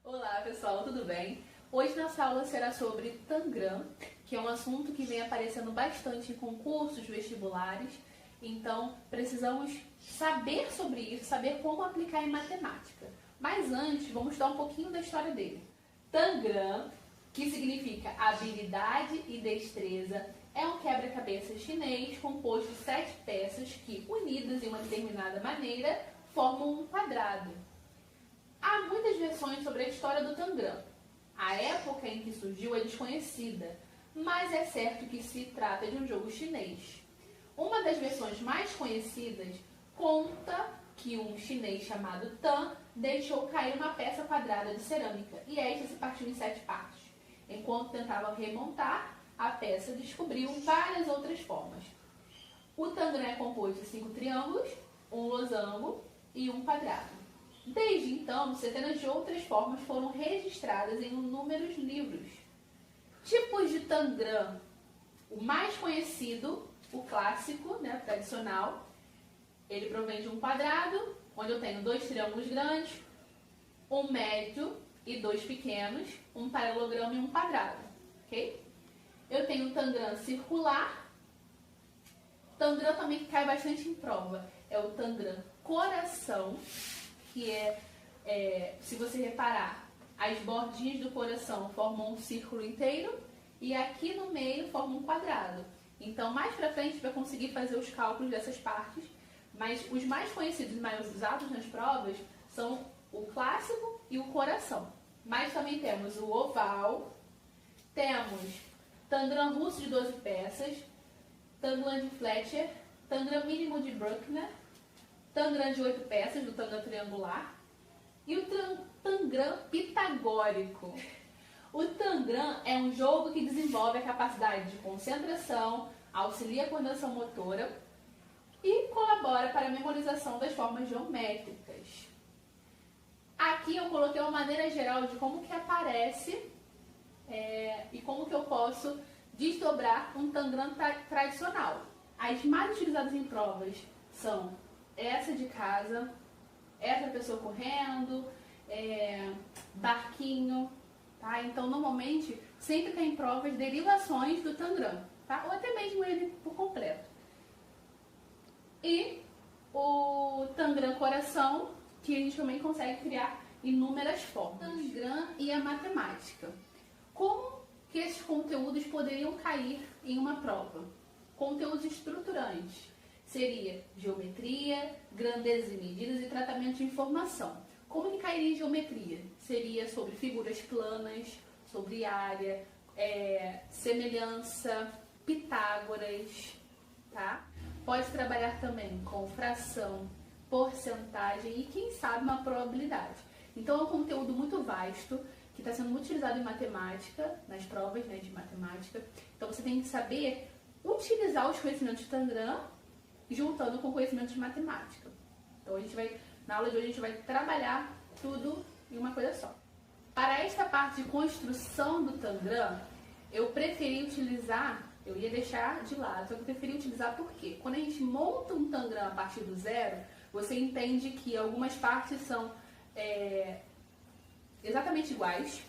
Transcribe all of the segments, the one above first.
Olá pessoal, tudo bem? Hoje nossa aula será sobre Tangram, que é um assunto que vem aparecendo bastante em concursos vestibulares, então precisamos saber sobre isso, saber como aplicar em matemática. Mas antes, vamos estudar um pouquinho da história dele. Tangram, que significa habilidade e destreza, é um quebra-cabeça chinês composto de 7 peças que, unidas em uma determinada maneira, formam um quadrado. Há muitas versões sobre a história do Tangram. A época em que surgiu é desconhecida, mas é certo que se trata de um jogo chinês. Uma das versões mais conhecidas conta que um chinês chamado Tan deixou cair uma peça quadrada de cerâmica e esta se partiu em 7 partes. Enquanto tentava remontar, a peça descobriu várias outras formas. O Tangram é composto de 5 triângulos, um losango e um quadrado. Desde então, centenas de outras formas foram registradas em inúmeros livros. Tipos de Tangram. O mais conhecido, o clássico, tradicional, ele provém de um quadrado, onde eu tenho 2 triângulos grandes, um médio e 2 pequenos, um paralelogramo e um quadrado. Ok? Eu tenho o Tangram circular. Tangram também que cai bastante em prova. É o Tangram coração, que se você reparar, as bordinhas do coração formam um círculo inteiro e aqui no meio forma um quadrado. Então, mais pra frente, a gente vai conseguir fazer os cálculos dessas partes, mas os mais conhecidos e mais usados nas provas são o clássico e o coração. Mas também temos o oval, temos Tangram russo de 12 peças, Tangram de Fletcher, Tangram mínimo de Bruckner, Tangram de 8 peças, do Tangram triangular, e o Tangram pitagórico. O Tangram é um jogo que desenvolve a capacidade de concentração, auxilia a coordenação motora e colabora para a memorização das formas geométricas. Aqui eu coloquei uma maneira geral de como que aparece e como que eu posso desdobrar um Tangram tradicional. As mais utilizadas em provas são essa de casa, essa pessoa correndo, barquinho, tá? Então, normalmente, sempre tem provas derivações do Tangram, tá? Ou até mesmo ele por completo. E o Tangram coração, que a gente também consegue criar inúmeras formas. Tangram e a matemática. Como que esses conteúdos poderiam cair em uma prova? Conteúdos estruturantes. Seria geometria, grandezas e medidas e tratamento de informação. Como que cairia em geometria? Seria sobre figuras planas, sobre área, semelhança, Pitágoras, tá? Pode trabalhar também com fração, porcentagem e, quem sabe, uma probabilidade. Então, é um conteúdo muito vasto que está sendo muito utilizado em matemática, nas provas de matemática. Então, você tem que saber utilizar os conhecimentos de Tangram juntando com conhecimentos de matemática. Então, na aula de hoje, a gente vai trabalhar tudo em uma coisa só. Para esta parte de construção do Tangram, eu preferi utilizar, eu ia deixar de lado, só que eu preferi utilizar porque quando a gente monta um Tangram a partir do zero, você entende que algumas partes são exatamente iguais.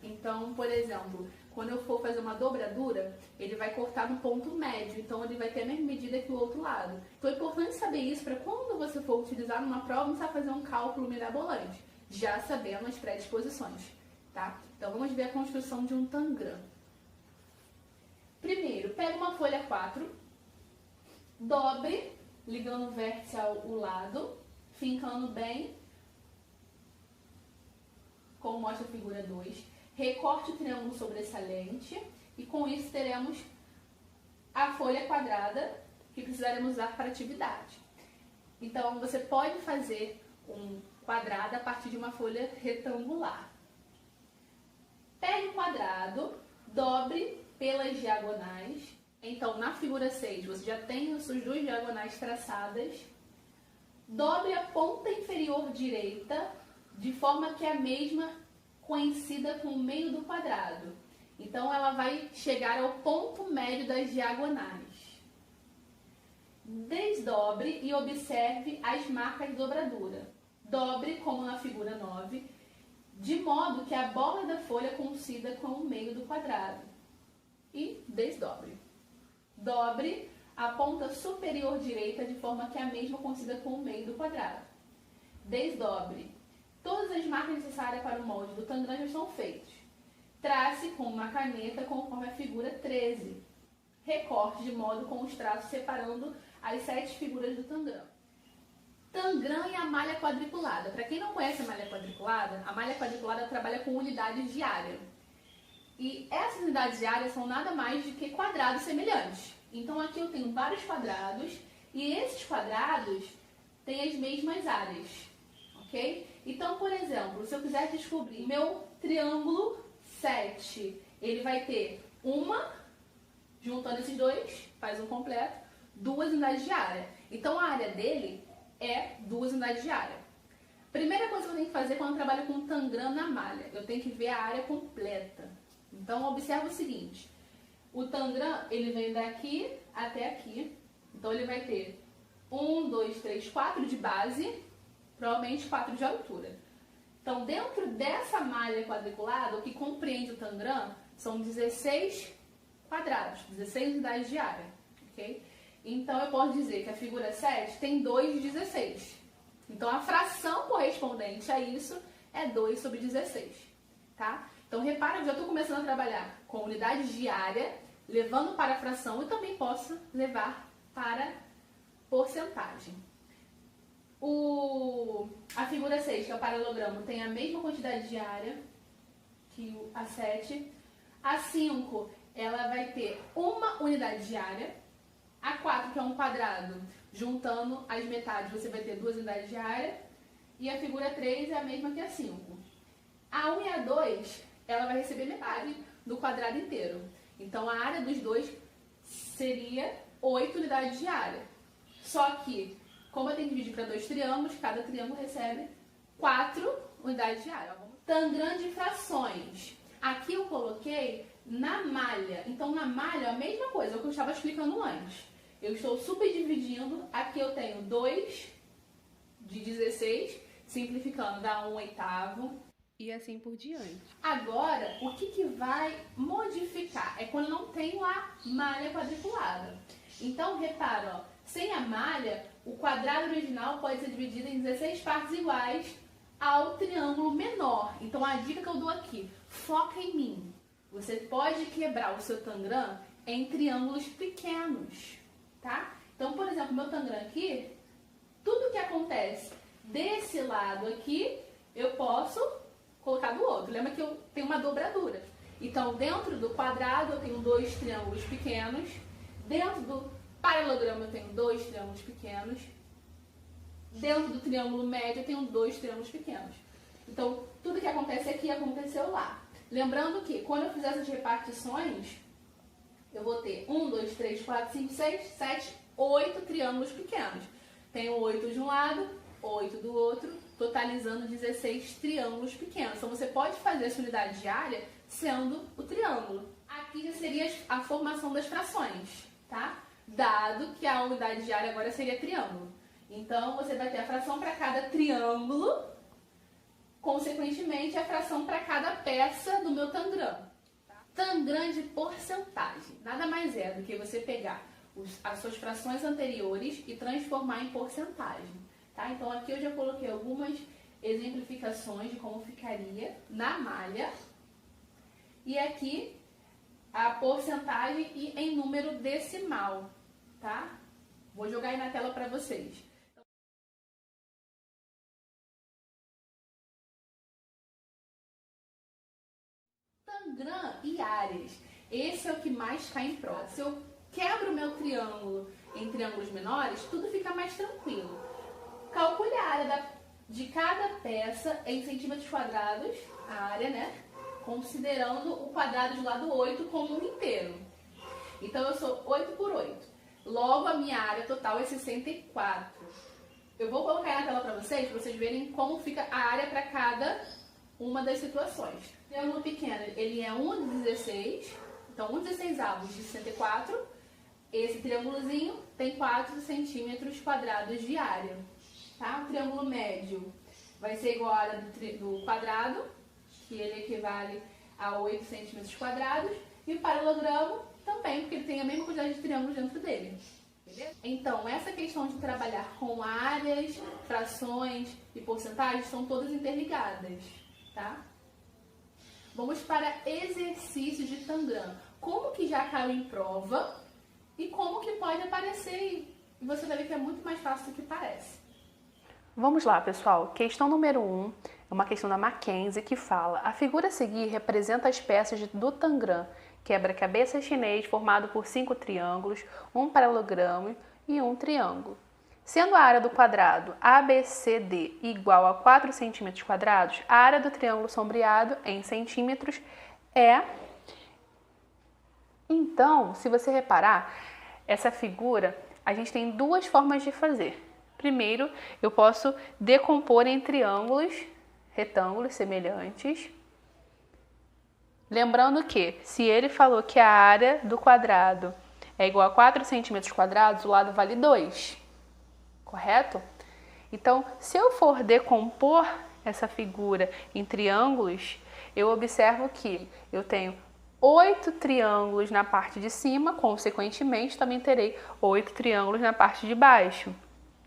Então, por exemplo, quando eu for fazer uma dobradura, ele vai cortar no ponto médio, então ele vai ter a mesma medida que o outro lado. Então é importante saber isso para quando você for utilizar numa prova, não precisa fazer um cálculo mirabolante, já sabendo as predisposições, tá? Então vamos ver a construção de um Tangram. Primeiro, pega uma folha 4, dobre, ligando o vértice ao lado, fincando bem, como mostra a figura 2. Recorte o triângulo sobressalente e com isso teremos a folha quadrada que precisaremos usar para a atividade. Então, você pode fazer um quadrado a partir de uma folha retangular. Pegue o quadrado, dobre pelas diagonais. Então, na figura 6, você já tem as suas 2 diagonais traçadas. Dobre a ponta inferior direita de forma que a mesma coincida com o meio do quadrado. Então, ela vai chegar ao ponto médio das diagonais. Desdobre e observe as marcas de dobradura. Dobre, como na figura 9, de modo que a borda da folha coincida com o meio do quadrado. E desdobre. Dobre a ponta superior direita de forma que a mesma coincida com o meio do quadrado. Desdobre. Todas as marcas necessárias para o molde do tangram já estão feitas. Trace com uma caneta conforme a figura 13. Recorte de modo com os traços separando as 7 figuras do tangram. Tangram e a malha quadriculada. Para quem não conhece a malha quadriculada trabalha com unidades de área. E essas unidades de área são nada mais do que quadrados semelhantes. Então aqui eu tenho vários quadrados e esses quadrados têm as mesmas áreas, ok? Então, por exemplo, se eu quiser descobrir meu triângulo 7, ele vai ter juntando esses dois, faz um completo, 2 unidades de área. Então a área dele é 2 unidades de área. Primeira coisa que eu tenho que fazer quando eu trabalho com tangram na malha, eu tenho que ver a área completa. Então observa o seguinte, o tangram ele vem daqui até aqui, então ele vai ter 1, 2, 3, 4 de base, provavelmente 4 de altura. Então dentro dessa malha quadriculada, o que compreende o tangram são 16 quadrados, 16 unidades de área, ok? Então eu posso dizer que a figura 7 tem 2 de 16. Então a fração correspondente a isso é 2 sobre 16, tá? Então repara que já estou começando a trabalhar com unidades de área, levando para a fração e também posso levar para porcentagem. A figura 6, que é o paralelogramo, tem a mesma quantidade de área que a 7. A 5, ela vai ter uma unidade de área. A 4, que é um quadrado, juntando as metades, você vai ter 2 unidades de área. E a figura 3 é a mesma que a 5. A 1 e a 2, ela vai receber metade do quadrado inteiro. Então, a área dos dois seria 8 unidades de área. Só que, como eu tenho que dividir para 2 triângulos, cada triângulo recebe 4 unidades de área. Tangram de frações. Aqui eu coloquei na malha. Então, na malha, a mesma coisa, é o que eu estava explicando antes. Eu estou subdividindo. Aqui eu tenho 2 de 16, simplificando, dá 1/8. E assim por diante. Agora, o que vai modificar? É quando eu não tenho a malha quadriculada. Então, repara, ó, sem a malha, o quadrado original pode ser dividido em 16 partes iguais ao triângulo menor. Então, a dica que eu dou aqui, foca em mim. Você pode quebrar o seu tangram em triângulos pequenos, tá? Então, por exemplo, meu tangram aqui, tudo que acontece desse lado aqui, eu posso colocar do outro. Lembra que eu tenho uma dobradura. Então, dentro do quadrado eu tenho 2 triângulos pequenos. Dentro do paralelogramo eu tenho 2 triângulos pequenos. Dentro do triângulo médio eu tenho 2 triângulos pequenos. Então, tudo que acontece aqui aconteceu lá. Lembrando que quando eu fizer essas repartições, eu vou ter 1, 2, 3, 4, 5, 6, 7, 8 triângulos pequenos. Tenho 8 de um lado, 8 do outro, totalizando 16 triângulos pequenos. Então, você pode fazer essa unidade de área sendo o triângulo. Aqui já seria a formação das frações, tá? Dado que a unidade de área agora seria triângulo. Então, você vai ter a fração para cada triângulo, consequentemente, a fração para cada peça do meu tangram. Tangram de porcentagem. Nada mais é do que você pegar as suas frações anteriores e transformar em porcentagem. Tá? Então aqui eu já coloquei algumas exemplificações de como ficaria na malha. E aqui a porcentagem e em número decimal. Tá? Vou jogar aí na tela para vocês. Tangram e áreas. Esse é o que mais cai em prova. Se eu quebro o meu triângulo em triângulos menores, tudo fica mais tranquilo. Calcule a área de cada peça em centímetros quadrados, a área, né? Considerando o quadrado do lado 8 como um inteiro. Então, eu sou 8 por 8. Logo, a minha área total é 64. Eu vou colocar aí na tela para vocês verem como fica a área para cada uma das situações. O triângulo pequeno, ele é 1 de 16. Então, 1 de 16 avos de 64. Esse triângulozinho tem 4 centímetros quadrados de área. Tá? O triângulo médio vai ser igual à área do quadrado, que ele equivale a 8 centímetros quadrados, e o paralelogramo também, porque ele tem a mesma quantidade de triângulos dentro dele. Beleza? Então, essa questão de trabalhar com áreas, frações e porcentagens são todas interligadas, tá? Vamos para exercícios de Tangram. Como que já caiu em prova e como que pode aparecer, e você vai ver que é muito mais fácil do que parece. Vamos lá, pessoal. Questão número 1 é uma questão da Mackenzie que fala: a figura a seguir representa as peças do Tangram, quebra-cabeça chinês formado por 5 triângulos, um paralelogramo e um triângulo. Sendo a área do quadrado ABCD igual a 4 centímetros quadrados, a área do triângulo sombreado em centímetros é... Então, se você reparar, essa figura, a gente tem duas formas de fazer. Primeiro, eu posso decompor em triângulos, retângulos semelhantes. Lembrando que, se ele falou que a área do quadrado é igual a 4 centímetros quadrados, o lado vale 2, correto? Então, se eu for decompor essa figura em triângulos, eu observo que eu tenho 8 triângulos na parte de cima, consequentemente, também terei 8 triângulos na parte de baixo,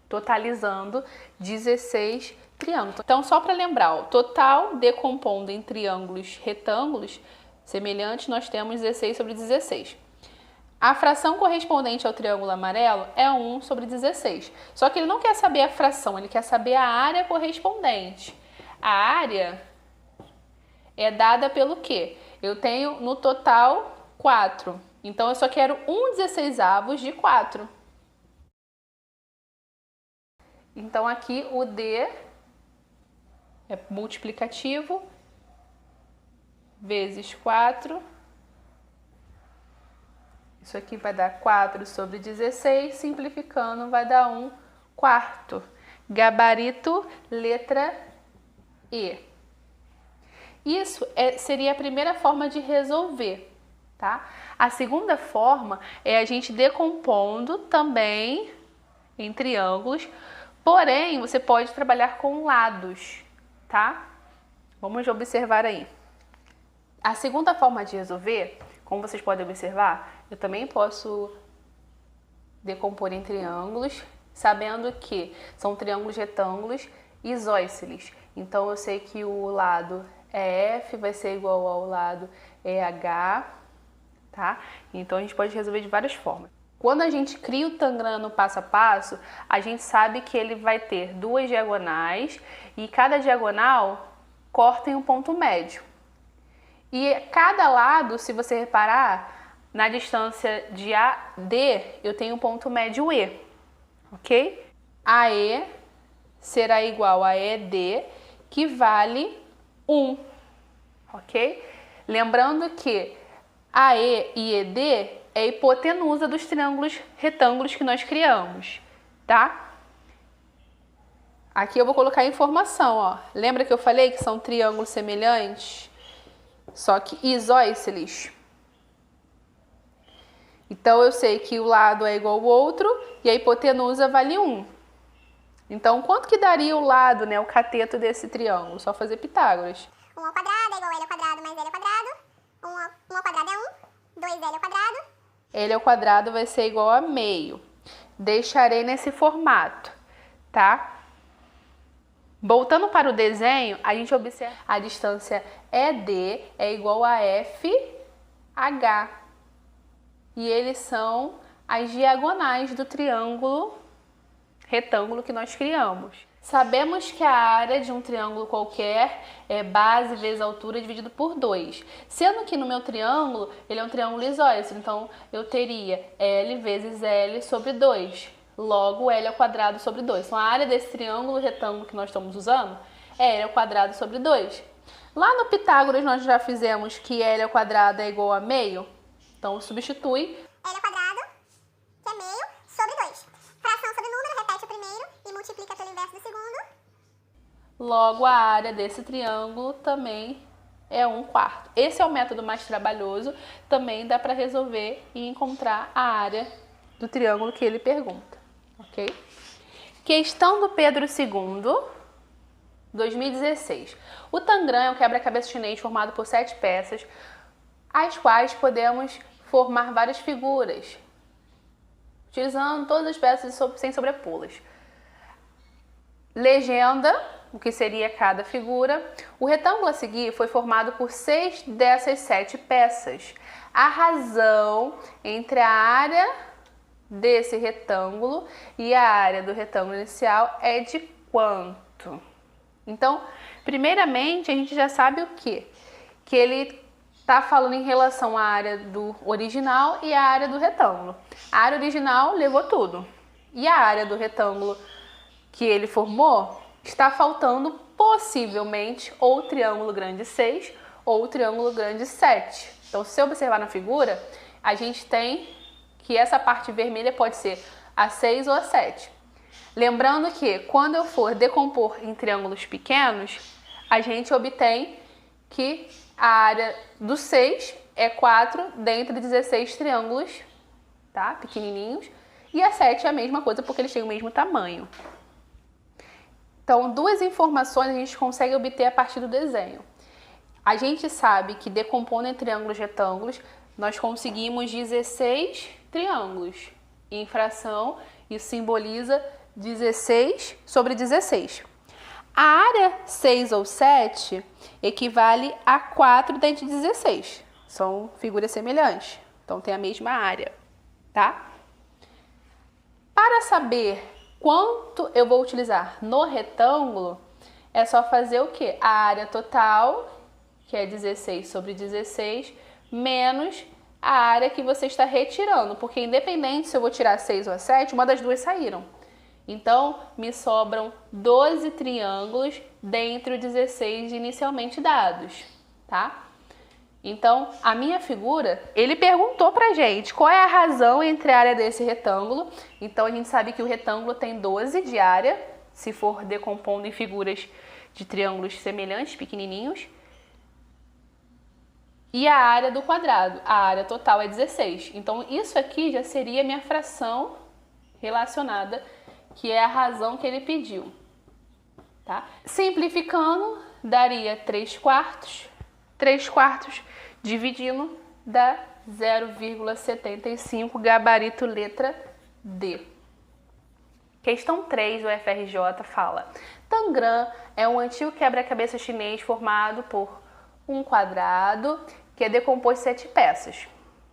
totalizando 16 triângulos. Então, só para lembrar, o total decompondo em triângulos retângulos semelhantes, nós temos 16 sobre 16. A fração correspondente ao triângulo amarelo é 1 sobre 16. Só que ele não quer saber a fração, ele quer saber a área correspondente. A área é dada pelo quê? Eu tenho no total 4. Então, eu só quero 1/16 de 4. Então, aqui o D é multiplicativo vezes 4. Isso aqui vai dar 4 sobre 16, simplificando vai dar 1/4. Gabarito, letra E. Isso seria a primeira forma de resolver, tá? A segunda forma é a gente decompondo também em triângulos, porém você pode trabalhar com lados, tá? Vamos observar aí. A segunda forma de resolver, como vocês podem observar, eu também posso decompor em triângulos, sabendo que são triângulos retângulos isósceles. Então, eu sei que o lado EF vai ser igual ao lado EH, tá? Então, a gente pode resolver de várias formas. Quando a gente cria o Tangram no passo a passo, a gente sabe que ele vai ter duas diagonais e cada diagonal corta em um ponto médio. E cada lado, se você reparar, na distância de AD, eu tenho um ponto médio E, ok? AE será igual a ED, que vale 1, ok? Lembrando que AE e ED é a hipotenusa dos triângulos retângulos que nós criamos, tá? Aqui eu vou colocar a informação, ó. Lembra que eu falei que são triângulos semelhantes, só que isósceles? Então, eu sei que o lado é igual ao outro e a hipotenusa vale 1. Então, quanto que daria o lado, né, o cateto desse triângulo? Só fazer Pitágoras. 1 ao quadrado é igual a L ao quadrado mais L ao quadrado. 1 ao quadrado é 1, 2L ao quadrado. L ao quadrado vai ser igual a meio. Deixarei nesse formato, tá? Voltando para o desenho, a gente observa a distância ED é igual a FH. E eles são as diagonais do triângulo retângulo que nós criamos. Sabemos que a área de um triângulo qualquer é base vezes altura dividido por 2. Sendo que no meu triângulo, ele é um triângulo isósceles, então eu teria L vezes L sobre 2. Logo, L ao quadrado sobre 2. Então, a área desse triângulo retângulo que nós estamos usando é L ao quadrado sobre 2. Lá no Pitágoras, nós já fizemos que L ao quadrado é igual a meio. Então, substitui L ao quadrado, que é meio, sobre 2. Fração sobre número, repete o primeiro e multiplica pelo inverso do segundo. Logo, a área desse triângulo também é 1/4. Esse é o método mais trabalhoso. Também dá para resolver e encontrar a área do triângulo que ele pergunta. Ok? Questão do Pedro II. 2016. O Tangram é um quebra-cabeça chinês formado por 7 peças, as quais podemos formar várias figuras, utilizando todas as peças sem sobrepô-las. Legenda, o que seria cada figura. O retângulo a seguir foi formado por 6 dessas 7 peças. A razão entre a área desse retângulo e a área do retângulo inicial é de quanto? Então, primeiramente, a gente já sabe o quê? Que ele está falando em relação à área do original e à área do retângulo. A área original levou tudo. E a área do retângulo que ele formou está faltando possivelmente ou o triângulo grande 6 ou o triângulo grande 7. Então, se você observar na figura, a gente tem que essa parte vermelha pode ser a 6 ou a 7. Lembrando que quando eu for decompor em triângulos pequenos, a gente obtém que a área do 6 é 4 dentre 16 triângulos, tá? Pequenininhos. E a 7 é a mesma coisa porque eles têm o mesmo tamanho. Então, duas informações a gente consegue obter a partir do desenho. A gente sabe que decompondo em triângulos retângulos, nós conseguimos 16 triângulos. Em fração, isso simboliza 16 sobre 16. A área 6 ou 7 equivale a 4 dentre 16. São figuras semelhantes, então tem a mesma área, tá? Para saber quanto eu vou utilizar no retângulo, é só fazer o quê? A área total, que é 16 sobre 16, menos a área que você está retirando, porque independente se eu vou tirar 6 ou a 7, uma das duas saíram. Então, me sobram 12 triângulos dentre os 16 inicialmente dados, tá? Então, a minha figura, ele perguntou pra gente qual é a razão entre a área desse retângulo. Então, a gente sabe que o retângulo tem 12 de área, se for decompondo em figuras de triângulos semelhantes, pequenininhos. E a área do quadrado, a área total é 16. Então, isso aqui já seria minha fração relacionada, que é a razão que ele pediu, tá? Simplificando, daria 3 quartos. 3 quartos dividindo dá 0,75, gabarito letra D. Questão 3 do FRJ fala: Tangram é um antigo quebra-cabeça chinês formado por um quadrado que é decomposto em 7 peças.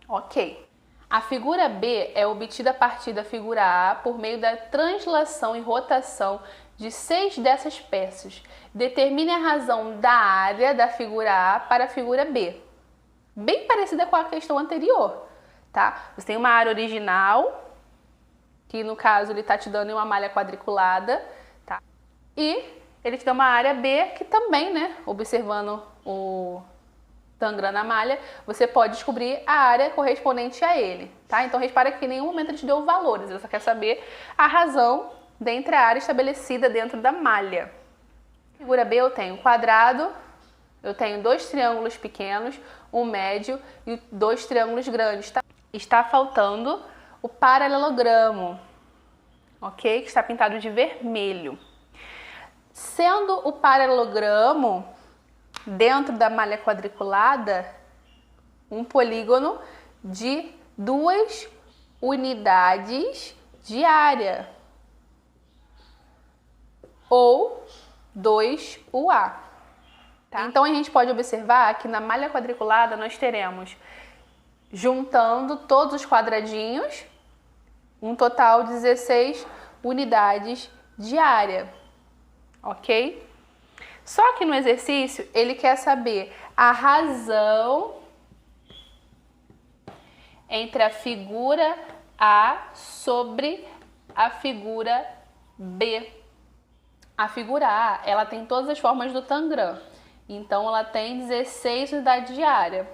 Ok. A figura B é obtida a partir da figura A por meio da translação e rotação de 6 dessas peças. Determine a razão da área da figura A para a figura B. Bem parecida com a questão anterior, tá? Você tem uma área original, que no caso ele está te dando uma malha quadriculada, tá? E ele te dá uma área B que também, né, observando o Tangram na malha, você pode descobrir a área correspondente a ele, tá? Então, repara que em nenhum momento ele te deu valores, ele só quer saber a razão dentre a área estabelecida dentro da malha. Figura B eu tenho quadrado, eu tenho 2 triângulos pequenos, um médio e 2 triângulos grandes, tá? Está faltando o paralelogramo, ok? Que está pintado de vermelho. Sendo o paralelogramo dentro da malha quadriculada um polígono de 2 unidades de área, ou 2 UA. Tá? Então, a gente pode observar que na malha quadriculada nós teremos, juntando todos os quadradinhos, um total de 16 unidades de área, ok? Só que no exercício, ele quer saber a razão entre a figura A sobre a figura B. A figura A, ela tem todas as formas do Tangram. Então, ela tem 16 unidades de área,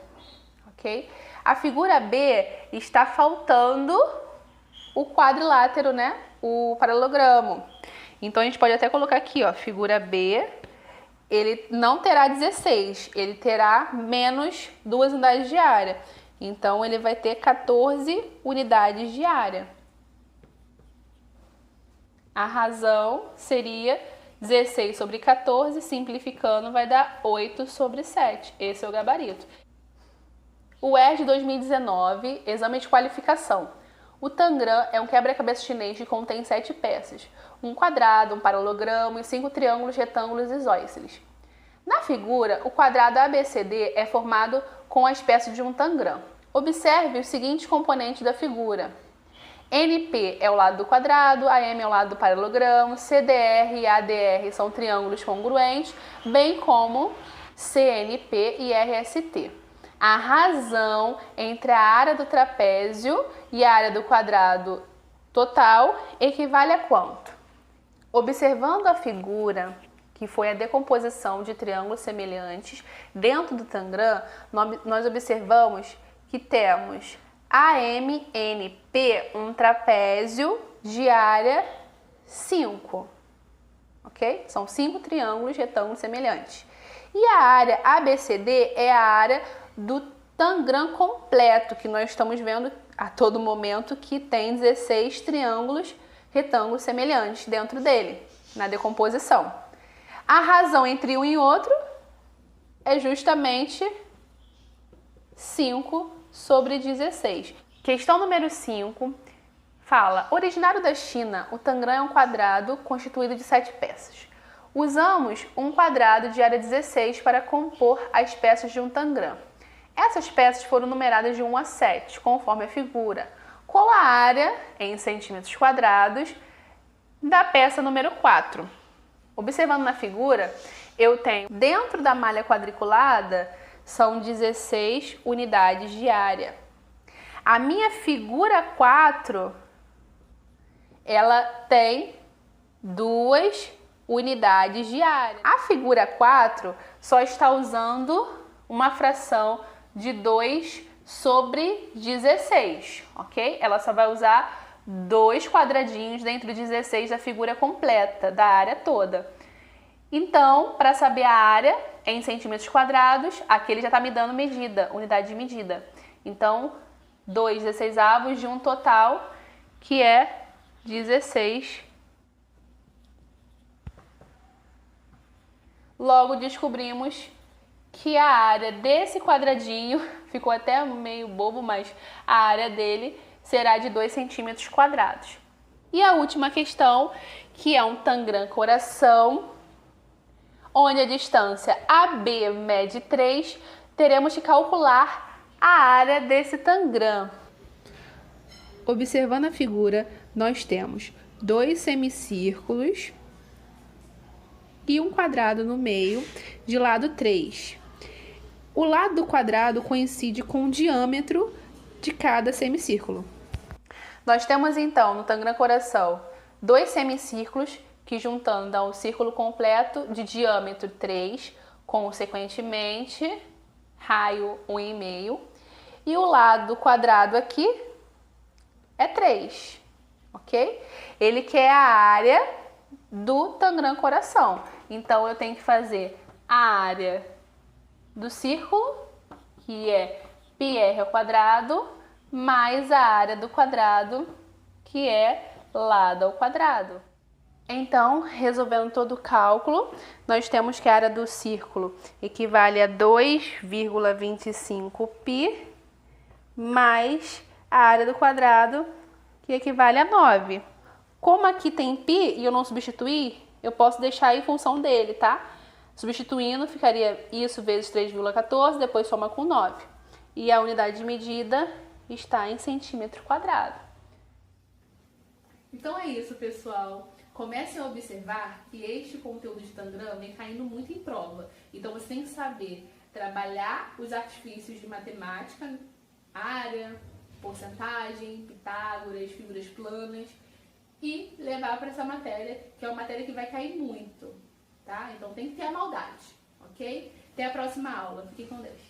ok? A figura B está faltando o quadrilátero, né? O paralelogramo. Então, a gente pode até colocar aqui, ó, figura B, ele não terá 16, ele terá menos 2 unidades de área. Então, ele vai ter 14 unidades de área. A razão seria 16 sobre 14, simplificando, vai dar 8 sobre 7. Esse é o gabarito. O ERJ 2019, exame de qualificação. O Tangram é um quebra-cabeça chinês que contém 7 peças, um quadrado, um paralelogramo e 5 triângulos, retângulos e isósceles. Na figura, o quadrado ABCD é formado com as peças de um Tangram. Observe os seguintes componentes da figura. NP é o lado do quadrado, AM é o lado do paralelogramo, CDR e ADR são triângulos congruentes, bem como CNP e RST. A razão entre a área do trapézio e a área do quadrado total equivale a quanto? Observando a figura, que foi a decomposição de triângulos semelhantes, dentro do Tangram, nós observamos que temos AMNP, um trapézio de área 5, ok? São 5 triângulos retângulos semelhantes. E a área ABCD é a área do Tangram completo, que nós estamos vendo a todo momento que tem 16 triângulos retângulos semelhantes dentro dele, na decomposição. A razão entre um e outro é justamente 5 sobre 16. Questão número 5 fala: originário da China, o Tangram é um quadrado constituído de 7 peças. Usamos um quadrado de área 16 para compor as peças de um Tangram. Essas peças foram numeradas de 1 a 7, conforme a figura. Qual a área, em centímetros quadrados, da peça número 4? Observando na figura, eu tenho dentro da malha quadriculada são 16 unidades de área. A minha figura 4, ela tem 2 unidades de área. A figura 4 só está usando uma fração de 2 sobre 16, ok? Ela só vai usar 2 quadradinhos dentro de 16 da figura completa, da área toda. Então, para saber a área em centímetros quadrados, aqui ele já está me dando medida, unidade de medida. Então, 2/16 de um total que é 16. Logo, descobrimos que a área desse quadradinho, ficou até meio bobo, mas a área dele será de 2 centímetros quadrados. E a última questão, que é um Tangram coração, onde a distância AB mede 3, teremos que calcular a área desse Tangram. Observando a figura, nós temos 2 semicírculos e um quadrado no meio, de lado 3. O lado do quadrado coincide com o diâmetro de cada semicírculo. Nós temos então no Tangram coração 2 semicírculos que juntando dá um círculo completo de diâmetro 3, consequentemente raio 1,5. E o lado do quadrado aqui é 3, ok? Ele quer a área do Tangram coração. Então, eu tenho que fazer a área do círculo, que é πr ao quadrado, mais a área do quadrado, que é lado ao quadrado. Então, resolvendo todo o cálculo, nós temos que a área do círculo equivale a 2,25π, mais a área do quadrado, que equivale a 9. Como aqui tem π e eu não substituí, eu posso deixar em função dele, tá? Substituindo, ficaria isso vezes 3,14, depois soma com 9. E a unidade de medida está em centímetro quadrado. Então é isso, pessoal. Comecem a observar que este conteúdo de Tangram vem caindo muito em prova. Então você tem que saber trabalhar os artifícios de matemática, área, porcentagem, Pitágoras, figuras planas, e levar para essa matéria, que é uma matéria que vai cair muito, tá? Então tem que ter a maldade, ok? Até a próxima aula. Fiquem com Deus.